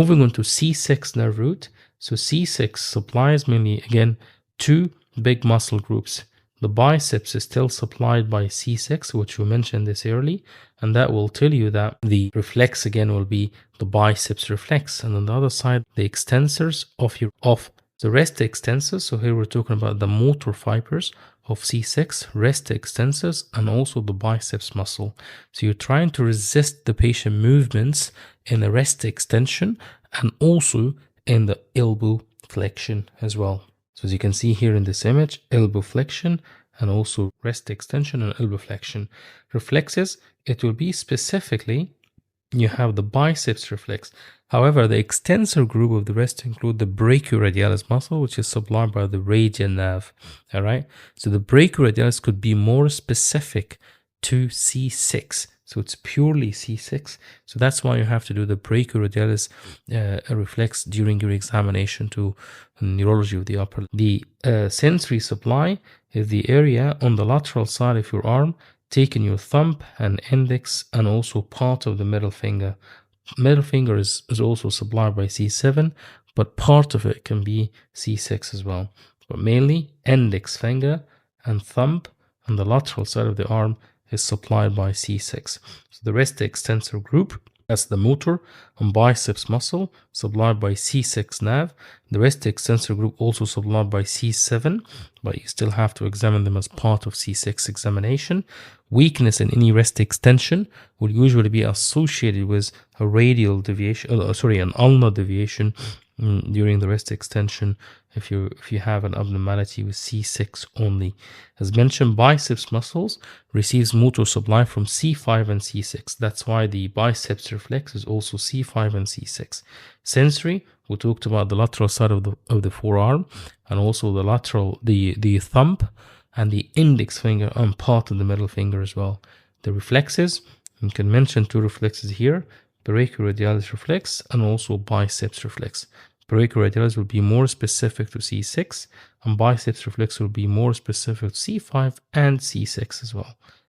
Moving on to C6 nerve root. So C6 supplies mainly, again, two big muscle groups. The biceps is still supplied by C6, which we mentioned this early, and that will tell you that the reflex again will be the biceps reflex. And on the other side, the extensors of the rest extensors. So here we're talking about the motor fibers of C6, rest extensors, and also the biceps muscle. So you're trying to resist the patient movements in the rest extension and also in the elbow flexion as well. So as you can see here in this image, elbow flexion and also rest extension and elbow flexion. Reflexes, it will be specifically, you have the biceps reflex. However, the extensor group of the rest include the brachioradialis muscle, which is supplied by the radial nerve. All right. So the brachioradialis could be more specific to C6. So it's purely C6. So that's why you have to do the brachioradialis reflex during your examination to neurology of the upper. The sensory supply is the area on the lateral side of your arm, taking your thumb and index and also part of the middle finger. Middle finger is also supplied by C7, but part of it can be C6 as well. But mainly index finger and thumb on the lateral side of the arm is supplied by C6. So the rest extensor group, that's the motor and biceps muscle, supplied by C6 nerve. The rest extensor group also supplied by C7, but you still have to examine them as part of C6 examination. Weakness in any rest extension will usually be associated with a radial deviation, an ulnar deviation during the rest extension if you have an abnormality with C6 only. As mentioned, biceps muscles receives motor supply from C5 and C6. That's why the biceps reflex is also C5 and C6. Sensory, we talked about the lateral side of the forearm and also the lateral, the thumb and the index finger and part of the middle finger as well. The reflexes, you can mention two reflexes here, brachioradialis reflex and also biceps reflex. Brachioradialis will be more specific to C6 and biceps reflex will be more specific to C5 and C6 as well.